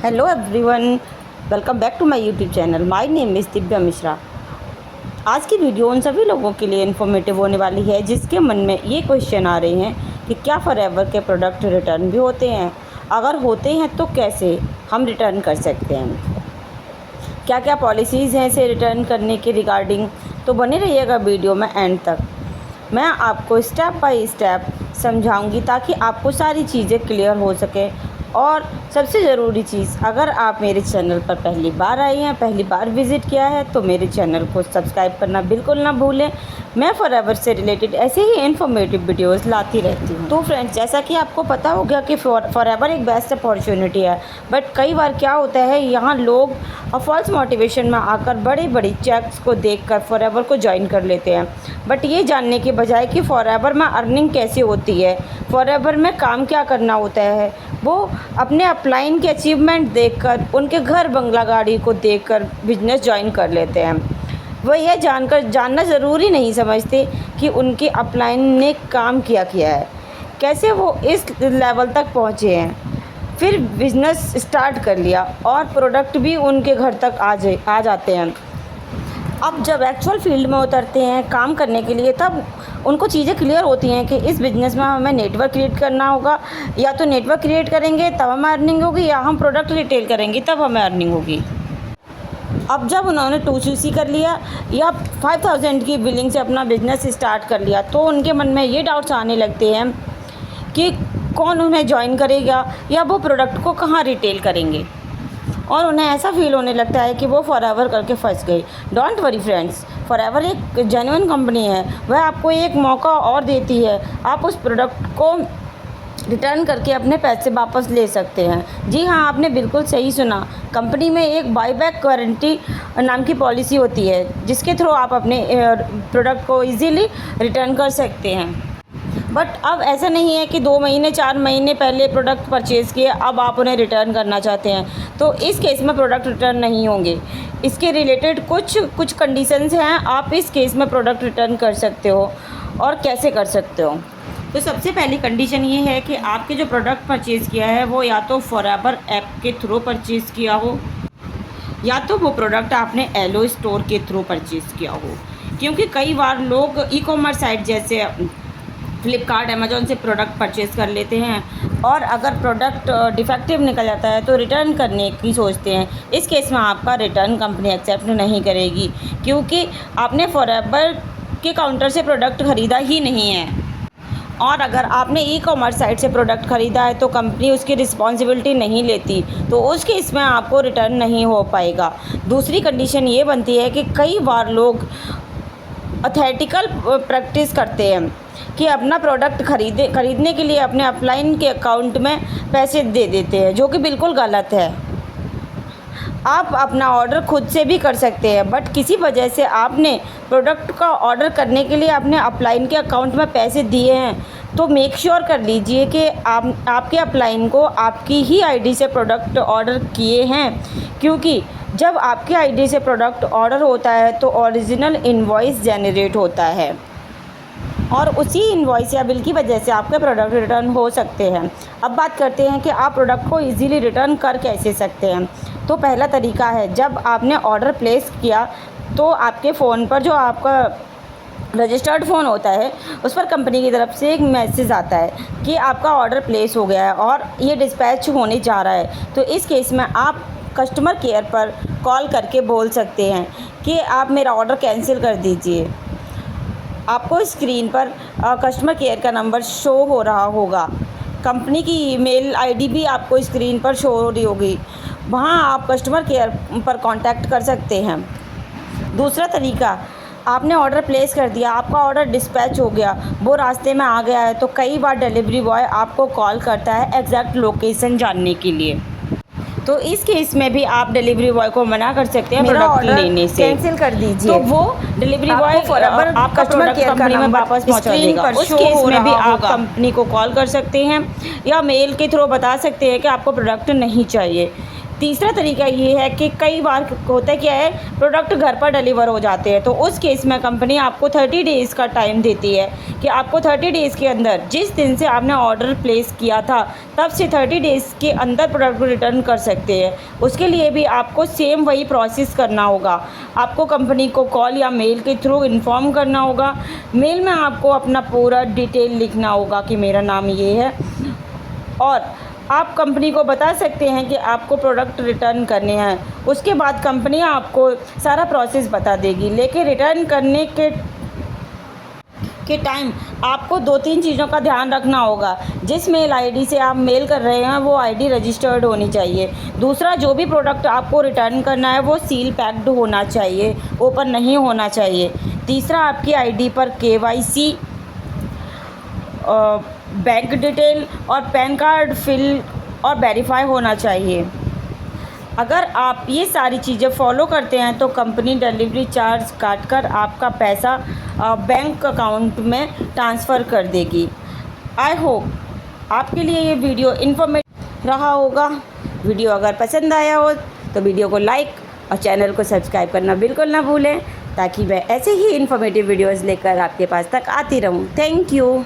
Hello everyone, welcome back to my YouTube channel. My name is Divya Mishra. आज की video उन सभी लोगों के लिए इन्फॉर्मेटिव होने वाली है जिसके मन में ये क्वेश्चन आ रहे हैं कि क्या फॉरएवर के प्रोडक्ट रिटर्न भी होते हैं, अगर होते हैं तो कैसे हम रिटर्न कर सकते हैं, क्या क्या पॉलिसीज़ हैं इसे रिटर्न करने के रिगार्डिंग। तो बने रहिएगा वीडियो में एंड तक। मैं आपको स्टेप बाय स्टेप समझाऊंगी ताकि आपको सारी चीज़ें क्लियर हो सके। और सबसे ज़रूरी चीज़, अगर आप मेरे चैनल पर पहली बार आए हैं, पहली बार विज़िट किया है, तो मेरे चैनल को सब्सक्राइब करना बिल्कुल ना भूलें। मैं फॉरएवर से रिलेटेड ऐसे ही इन्फॉर्मेटिव वीडियोस लाती रहती हूँ। तो फ्रेंड्स, जैसा कि आपको पता हो गया कि फॉरएवर एक बेस्ट अपॉर्चुनिटी है, बट कई बार क्या होता है, यहाँ लोग फॉल्स मोटिवेशन में आकर बड़ी बड़ी चेक्स को देखकर फॉरएवर को ज्वाइन कर लेते हैं। बट ये जानने के बजाय कि फॉरएवर में अर्निंग कैसे होती है, फॉरएवर में काम क्या करना होता है, वो अपने अपलाइन के अचीवमेंट देखकर, उनके घर बंगला गाड़ी को देखकर बिजनेस ज्वाइन कर लेते हैं। वो यह जानना ज़रूरी नहीं समझते कि उनके अपलाइन ने काम किया है, कैसे वो इस लेवल तक पहुँचे हैं, फिर बिज़नेस स्टार्ट कर लिया और प्रोडक्ट भी उनके घर तक आ जाते हैं। अब जब एक्चुअल फील्ड में उतरते हैं काम करने के लिए, तब उनको चीज़ें क्लियर होती हैं कि इस बिज़नेस में हमें नेटवर्क क्रिएट करना होगा। या तो नेटवर्क क्रिएट करेंगे तब हमें अर्निंग होगी, या हम प्रोडक्ट रिटेल करेंगे तब हमें अर्निंग होगी। अब जब उन्होंने 2CC कर लिया या 5000 की बिलिंग से अपना बिज़नेस स्टार्ट कर लिया, तो उनके मन में ये डाउट्स आने लगते हैं कि कौन उन्हें ज्वाइन करेगा या वो प्रोडक्ट को कहाँ रिटेल करेंगे, और उन्हें ऐसा फील होने लगता है कि वो फॉरएवर करके फंस गई। डोंट वरी फ्रेंड्स, फॉरएवर एक जेन्युइन कंपनी है। वह आपको एक मौका और देती है, आप उस प्रोडक्ट को रिटर्न करके अपने पैसे वापस ले सकते हैं। जी हाँ, आपने बिल्कुल सही सुना। कंपनी में एक बाईबैक गारंटी नाम की पॉलिसी होती है जिसके थ्रू आप अपने प्रोडक्ट को ईजीली रिटर्न कर सकते हैं। बट अब ऐसा नहीं है कि 2 महीने 4 महीने पहले प्रोडक्ट परचेज़ किए, अब आप उन्हें रिटर्न करना चाहते हैं, तो इस केस में प्रोडक्ट रिटर्न नहीं होंगे। इसके रिलेटेड कुछ कंडीशंस हैं, आप इस केस में प्रोडक्ट रिटर्न कर सकते हो और कैसे कर सकते हो। तो सबसे पहली कंडीशन ये है कि आपके जो प्रोडक्ट परचेज़ किया है वो या तो फॉरएवर ऐप के थ्रू परचेज़ किया हो, या तो वो प्रोडक्ट आपने एलो स्टोर के थ्रू परचेज़ किया हो। क्योंकि कई बार लोग ई-कॉमर्स साइट जैसे फ्लिपकार्ट, अमेज़ॉन से प्रोडक्ट परचेज़ कर लेते हैं, और अगर प्रोडक्ट डिफेक्टिव निकल जाता है तो रिटर्न करने की सोचते हैं। इस केस में आपका रिटर्न कंपनी एक्सेप्ट नहीं करेगी, क्योंकि आपने फॉरएवर के काउंटर से प्रोडक्ट ख़रीदा ही नहीं है। और अगर आपने ई-कॉमर्स साइट से प्रोडक्ट ख़रीदा है तो कंपनी उसकी रिस्पॉन्सिबिलिटी नहीं लेती, तो उस केस में आपको रिटर्न नहीं हो पाएगा। दूसरी कंडीशन ये बनती है कि कई बार लोग अथेटिकल प्रैक्टिस करते हैं कि अपना प्रोडक्ट खरीदने के लिए अपने अपलाइन के अकाउंट में पैसे दे देते हैं, जो कि बिल्कुल गलत है। आप अपना ऑर्डर खुद से भी कर सकते हैं, बट किसी वजह से आपने प्रोडक्ट का ऑर्डर करने के लिए अपने अपलाइन के अकाउंट में पैसे दिए हैं, तो मेक श्योर कर लीजिए कि आपके अपलाइन को आपकी ही आईडी से प्रोडक्ट ऑर्डर किए हैं। क्योंकि जब आपकी आईडी से प्रोडक्ट ऑर्डर होता है तो ओरिजिनल इनवॉइस जनरेट होता है, और उसी इनवॉइस या बिल की वजह से आपके प्रोडक्ट रिटर्न हो सकते हैं। अब बात करते हैं कि आप प्रोडक्ट को इजीली रिटर्न कर कैसे सकते हैं। तो पहला तरीका है, जब आपने ऑर्डर प्लेस किया तो आपके फ़ोन पर, जो आपका रजिस्टर्ड फ़ोन होता है, उस पर कंपनी की तरफ से एक मैसेज आता है कि आपका ऑर्डर प्लेस हो गया है और ये डिस्पैच होने जा रहा है। तो इस केस में आप कस्टमर केयर पर कॉल करके बोल सकते हैं कि आप मेरा ऑर्डर कैंसिल कर दीजिए। आपको स्क्रीन पर कस्टमर केयर का नंबर शो हो रहा होगा, कंपनी की ईमेल आईडी भी आपको स्क्रीन पर शो हो रही होगी, वहाँ आप कस्टमर केयर पर कांटेक्ट कर सकते हैं। दूसरा तरीका, आपने ऑर्डर प्लेस कर दिया, आपका ऑर्डर डिस्पैच हो गया, वो रास्ते में आ गया है, तो कई बार डिलीवरी बॉय आपको कॉल करता है एग्जैक्ट लोकेशन जानने के लिए। तो इस केस में भी आप डिलीवरी बॉय को मना कर सकते हैं प्रोडक्ट लेने से, कैंसिल कर दीजिए। तो वो डिलीवरी बॉय आप कस्टमर केयर कंपनी में वापस पहुंचा देगा। उस केस में भी आप कंपनी को कॉल कर सकते हैं या मेल के थ्रू बता सकते हैं कि आपको प्रोडक्ट नहीं चाहिए। तीसरा तरीका ये है कि कई बार होता है क्या है, प्रोडक्ट घर पर डिलीवर हो जाते हैं, तो उस केस में कंपनी आपको 30 डेज़ का टाइम देती है कि आपको 30 डेज़ के अंदर, जिस दिन से आपने ऑर्डर प्लेस किया था तब से 30 डेज़ के अंदर प्रोडक्ट को रिटर्न कर सकते हैं। उसके लिए भी आपको सेम वही प्रोसेस करना होगा। आपको कंपनी को कॉल या मेल के थ्रू इन्फॉर्म करना होगा। मेल में आपको अपना पूरा डिटेल लिखना होगा कि मेरा नाम ये है, और आप कंपनी को बता सकते हैं कि आपको प्रोडक्ट रिटर्न करने हैं। उसके बाद कंपनी आपको सारा प्रोसेस बता देगी। लेकिन रिटर्न करने के टाइम आपको 2-3 चीज़ों का ध्यान रखना होगा। जिस मेल आईडी से आप मेल कर रहे हैं वो आईडी रजिस्टर्ड होनी चाहिए। दूसरा, जो भी प्रोडक्ट आपको रिटर्न करना है वो सील पैक्ड होना चाहिए, ओपन नहीं होना चाहिए। तीसरा, आपकी आईडी पर KYC, बैंक डिटेल और पैन कार्ड फिल और वेरीफाई होना चाहिए। अगर आप ये सारी चीज़ें फॉलो करते हैं तो कंपनी डिलीवरी चार्ज काटकर आपका पैसा बैंक अकाउंट में ट्रांसफ़र कर देगी। आई होप आपके लिए ये वीडियो इन्फॉर्मेटिव रहा होगा। वीडियो अगर पसंद आया हो तो वीडियो को लाइक और चैनल को सब्सक्राइब करना बिल्कुल ना भूलें, ताकि मैं ऐसे ही इन्फॉर्मेटिव वीडियोज़ लेकर आपके पास तक आती रहूँ। Thank you.